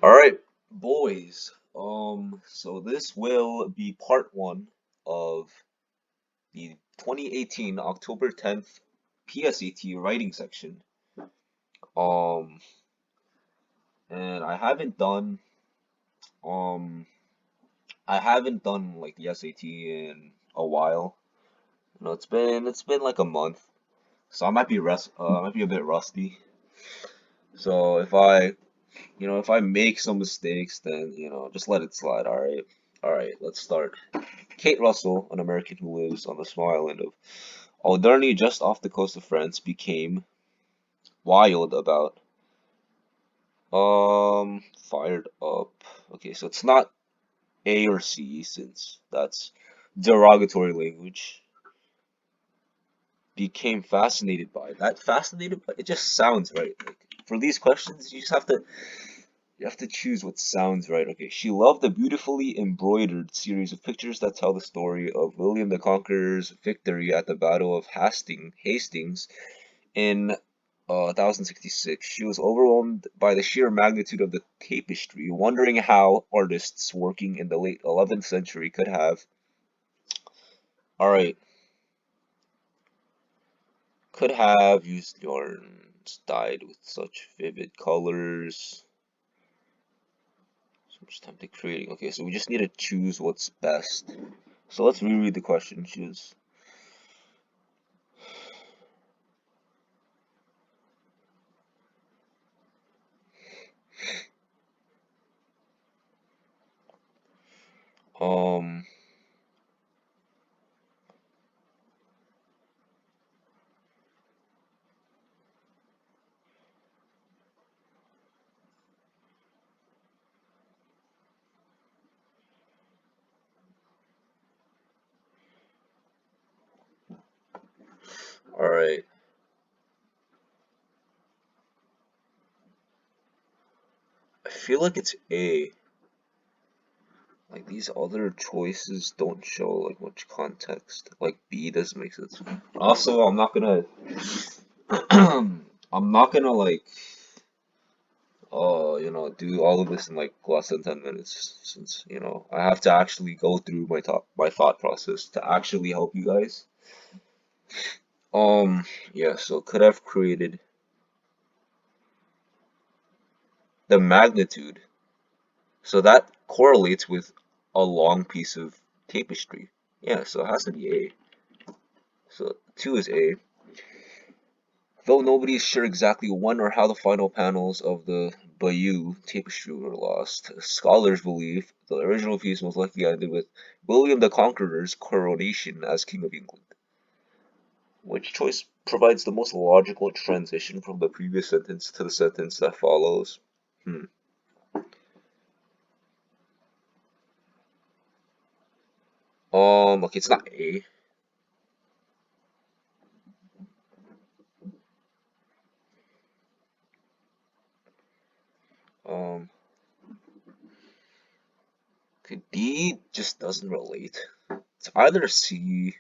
All right, boys. So this will be part one of the 2018 October 10th PSAT writing section. Um, and um I haven't done like the SAT in a while. It's been like a month, so I might be a bit rusty. So if I make some mistakes, then just let it slide. All right, let's start. Kate Russell, an American who lives on the small island of Alderney just off the coast of France, became wild about fired up. Okay, so it's not A or C since that's derogatory language. Became fascinated by that. Fascinated by it just sounds right. Like for these questions, you have to choose what sounds right. Okay, she loved the beautifully embroidered series of pictures that tell the story of William the Conqueror's victory at the Battle of Hastings in 1066. She was overwhelmed by the sheer magnitude of the tapestry, wondering how artists working in the late 11th century alright, could have used yarns dyed with such vivid colors. So much time to creating. Okay, so we just need to choose what's best. So let's reread the question. Um, alright. I feel like it's A. Like these other choices don't show like much context. Like B doesn't make sense. Also, I'm not gonna like do all of this in like less than 10 minutes since I have to actually go through my thought process to actually help you guys. Yeah, so could have created the magnitude. So that correlates with a long piece of tapestry. Yeah, so it has to be A. So 2 is A. Though nobody is sure exactly when or how the final panels of the Bayeux tapestry were lost, scholars believe the original piece most likely ended with William the Conqueror's coronation as King of England. Which choice provides the most logical transition from the previous sentence to the sentence that follows? Hmm. Okay, it's not A. Um, okay, D just doesn't relate. It's either C.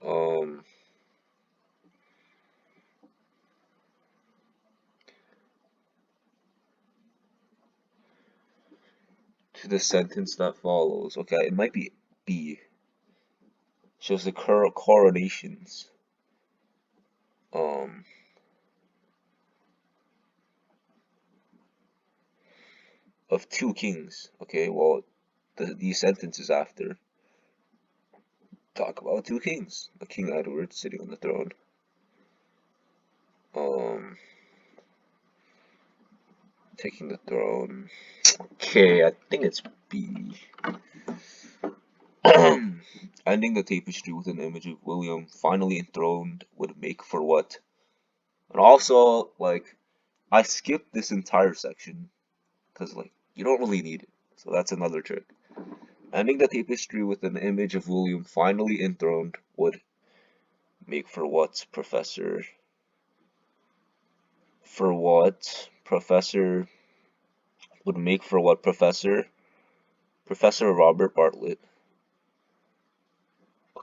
Um, to the sentence that follows. Okay, it might be B. Shows the coronations um of two kings. Okay, well these sentences after talk about two kings. A King Edward sitting on the throne. Um taking the throne. Okay, I think it's B. Ending the tapestry with an image of William finally enthroned would make for what? And also, like, I skipped this entire section because, like, you don't really need it. So that's another trick. Ending the tapestry with an image of William finally enthroned would make for what, Professor? For what, Professor? Would make for what, Professor? Professor Robert Bartlett.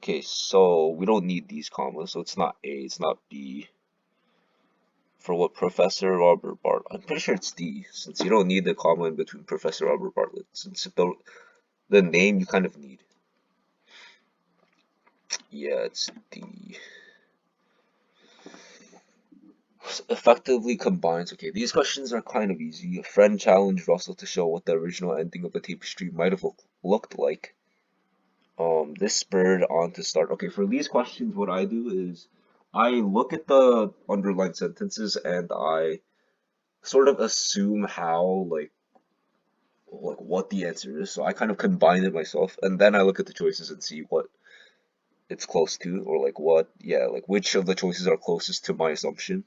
Okay, so we don't need these commas, so it's not A, it's not B. For what Professor Robert Bartlett? I'm pretty sure it's D, since you don't need the comma in between Professor Robert Bartlett, since the name you kind of need. Yeah, it's D. Effectively combines. Okay, these questions are kind of easy. A friend challenged Russell to show what the original ending of the tapestry might have looked like. This spurred on to start. Okay, for these questions, what I do is I look at the underlined sentences and I sort of assume how like what the answer is. So I kind of combine it myself, and then I look at the choices and see what it's close to, or like what, yeah, like which of the choices are closest to my assumption.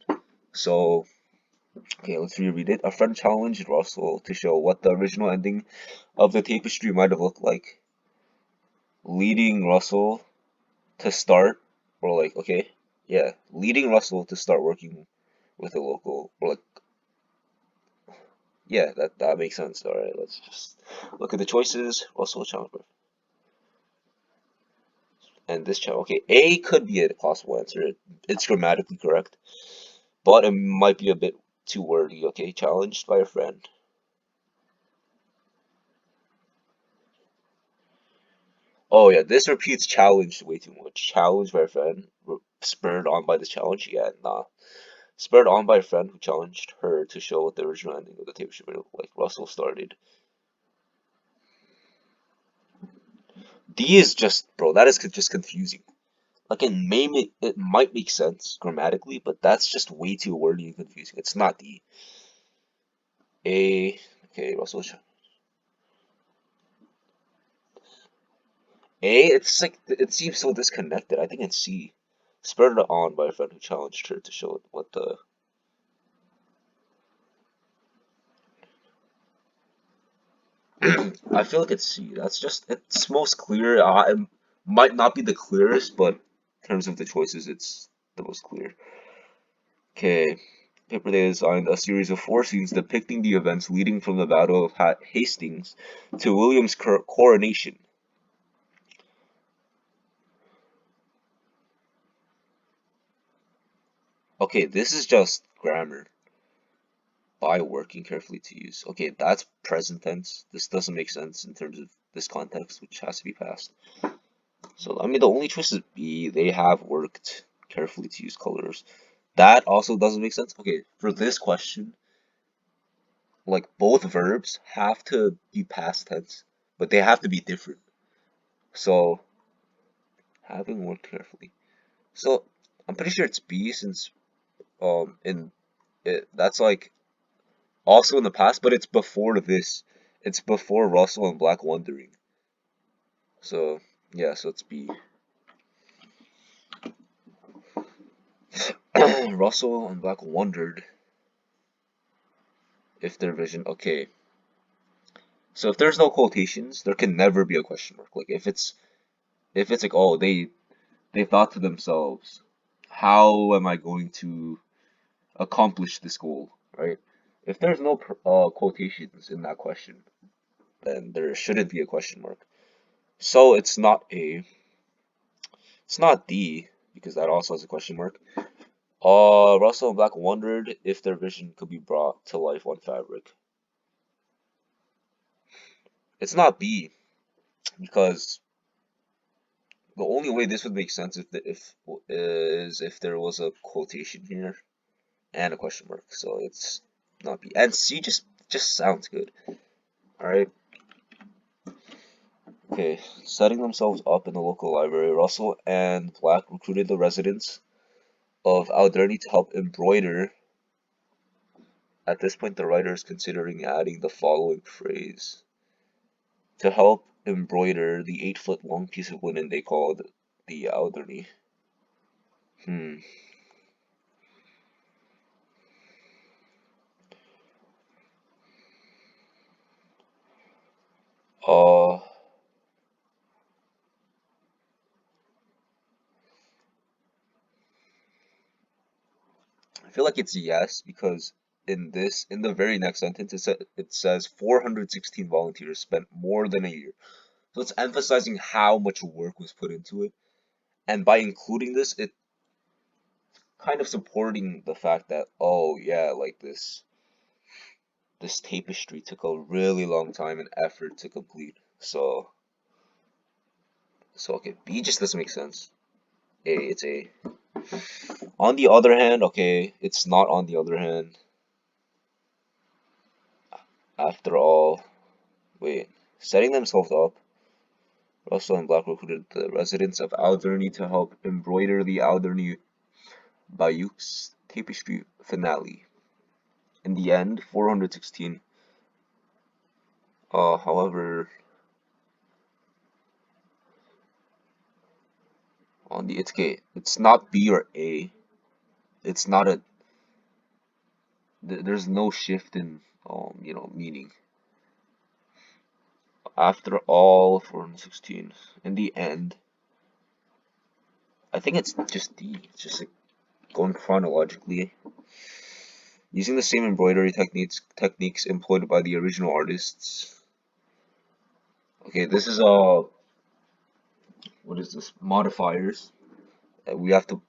So, okay, let's reread it. A friend challenged Russell to show what the original ending of the tapestry might have looked like, leading Russell to start, or like, okay, yeah, leading Russell to start working with a local, or like, yeah, that makes sense. All right, let's just look at the choices. Russell challenge and this challenge. Okay, A could be a possible answer. It's grammatically correct, but it might be a bit too wordy. Okay, challenged by a friend. Oh yeah, this repeats challenged way too much. Challenged by a friend, spurred on by this challenge. Yeah, nah. Spurred on by a friend who challenged her to show what the original ending of the tape should be like. Russell started. D is just, bro, that is just confusing. Like it might make sense grammatically, but that's just way too wordy and confusing. It's not D. A, okay, Russell. A, it's like it seems so disconnected. I think it's C. Spurred on by a friend who challenged her to show what the. I feel like it's C. That's just it's most clear. It might not be the clearest, but in terms of the choices, it's the most clear. Okay. Paper they designed a series of 4 scenes depicting the events leading from the Battle of Hastings to William's coronation. Okay, this is just grammar. By working carefully to use. Okay, that's present tense. This doesn't make sense in terms of this context, which has to be past. So, I mean, the only choice is B. They have worked carefully to use colors. That also doesn't make sense. Okay, for this question, like both verbs have to be past tense, but they have to be different. So, having worked carefully. So, I'm pretty sure it's B since in that's like also in the past, but it's before this. It's before Russell and Black Wondering. So yeah, so it's B. Russell and Black wondered if their vision. Okay, so if there's no quotations, there can never be a question mark. Like if it's like oh they thought to themselves, how am I going to accomplish this goal, right? If there's no quotations in that question, then there shouldn't be a question mark. So it's not D because that also has a question mark. Russell and Black wondered if their vision could be brought to life on fabric. It's not B because the only way this would make sense if there was a quotation here and a question mark. So it's not B. And C just sounds good. All right. Okay. Setting themselves up in the local library, Russell and Black recruited the residents of Alderney to help embroider. At this point, the writer is considering adding the following phrase. To help embroider the 8 foot long piece of linen they called the Alderney. Hmm. Uh, I feel like it's yes because in the very next sentence, it says 416 volunteers spent more than a year. So it's emphasizing how much work was put into it. And by including this, it kind of supporting the fact that, oh yeah, like this tapestry took a really long time and effort to complete. So okay, B just doesn't make sense. A, it's A. On the other hand, okay, it's not on the other hand. After all, wait, setting themselves up, Russell and Black recruited the residents of Alderney to help embroider the Alderney Bayeux tapestry finale. In the end, 416. However, on the it's not B or A. It's not a. There's no shift in meaning. After all, 416. In the end, I think it's just D. It's just like going chronologically. Using the same embroidery techniques employed by the original artists. Okay, this is what is this? Modifiers. We have to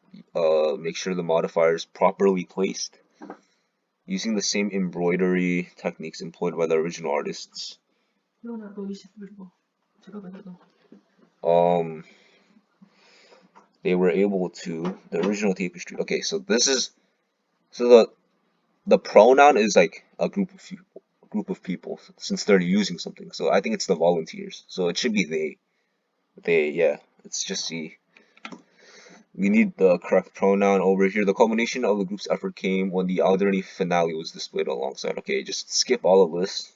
make sure the modifiers properly placed. Using the same embroidery techniques employed by the original artists. Um, they were able to the original tapestry. Okay, so this is the pronoun is like a group of people since they're using something. So I think it's the volunteers. So it should be they. They, yeah. It's just C. We need the correct pronoun over here. The culmination of the group's effort came when the Alderney finale was displayed alongside. Okay, just skip all of this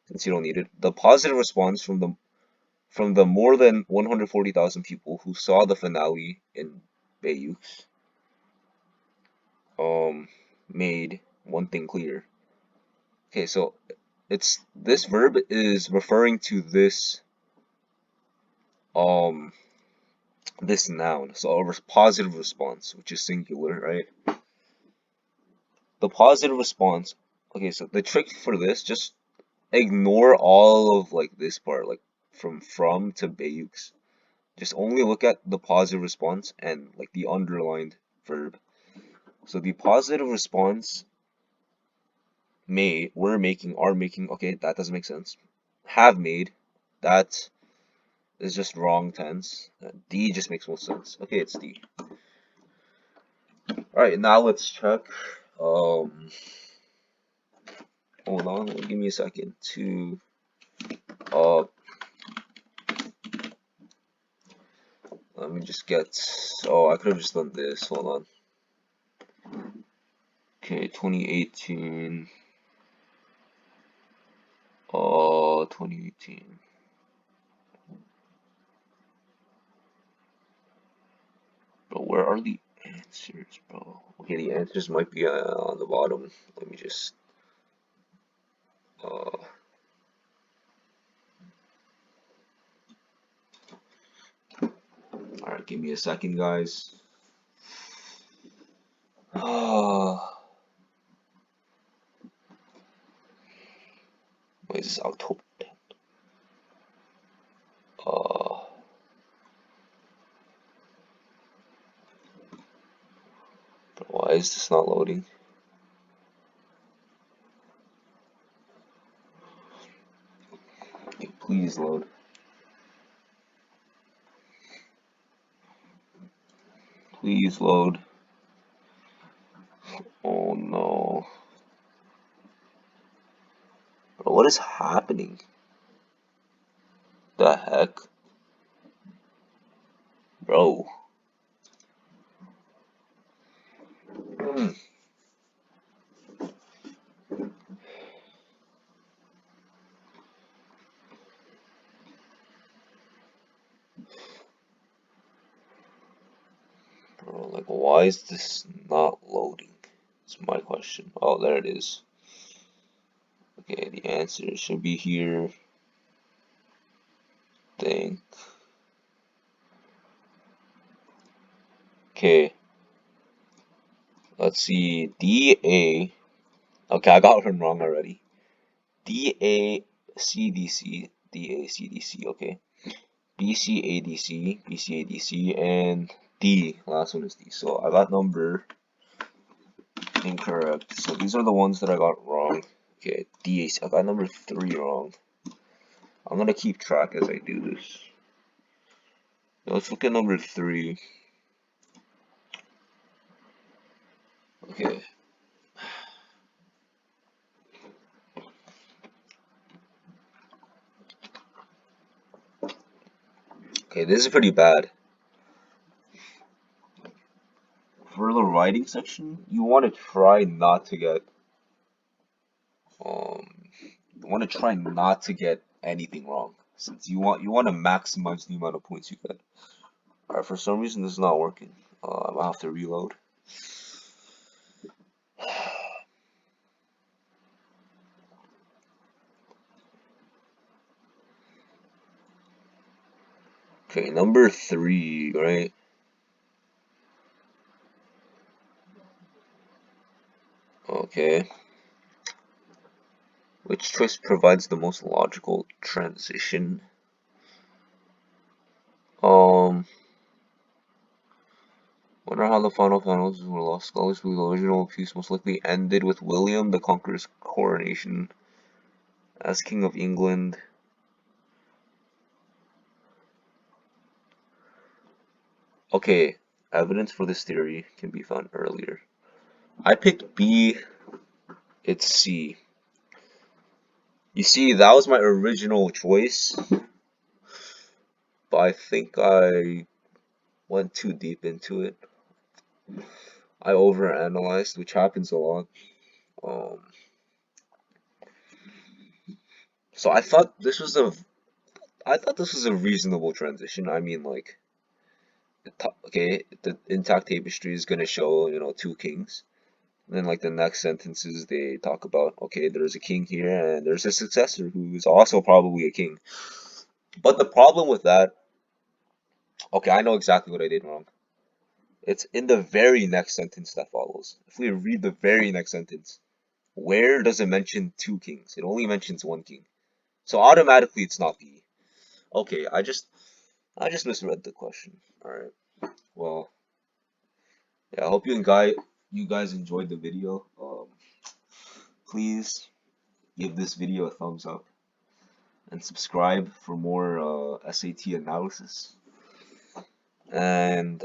since you don't need it. The positive response from the more than 140,000 people who saw the finale in Bayeux made one thing clear. Okay, so it's this verb is referring to um this noun, so a positive response, which is singular, right? The positive response. Okay, so the trick for this, just ignore all of like this part, like from to Bayeux. Just only look at the positive response and like the underlined verb. So the positive response are making, okay, that doesn't make sense. Have made, that is just wrong tense. D just makes more sense. Okay, it's D. Alright, now let's check. Hold on, give me a second to uh let me just get, oh, I could have just done this. Hold on. Okay, 2018. 2018. Bro, where are the answers, bro? Okay, the answers might be on the bottom. Let me just uh alright, give me a second, guys. Wait, is this October 10th? Bro, why is this not loading? Okay, please load. Please load. Oh no. Bro, what is happening? The heck? Bro. Hmm. Bro, like, why is this not loading? It's my question. Oh, there it is. Okay, the answer should be here. Think. Okay, let's see. DA. Okay, I got one wrong already. DACDC. DACDC, okay. BCADC, and D. Last one is D. So I got number incorrect. So these are the ones that I got wrong. Okay, DAC. I got number 3 wrong. I'm gonna keep track as I do this. Now let's look at number 3. Okay. Okay, this is pretty bad. For the writing section, you want to try not to get um you want to try not to get anything wrong, since you want to maximize the amount of points you get. Alright, for some reason this is not working. I'm gonna have to reload. Okay, number 3, right? Okay. Which choice provides the most logical transition? Um, Wonder how the final finals were lost. Scholars believe the original piece most likely ended with William the Conqueror's coronation as King of England. Okay, evidence for this theory can be found earlier. I picked B, it's C. You see, that was my original choice, but I think I went too deep into it. I overanalyzed, which happens a lot. Um, so I thought this was a reasonable transition. I mean, like, okay, the intact tapestry is gonna show, 2 kings. And then, like, the next sentences, they talk about, okay, there's a king here, and there's a successor who is also probably a king. But the problem with that, okay, I know exactly what I did wrong. It's in the very next sentence that follows. If we read the very next sentence, where does it mention 2 kings? It only mentions 1 king. So automatically it's not B. Okay, I just misread the question. Alright. Well, yeah, I hope you guys enjoyed the video. Please give this video a thumbs up and subscribe for more SAT analysis. And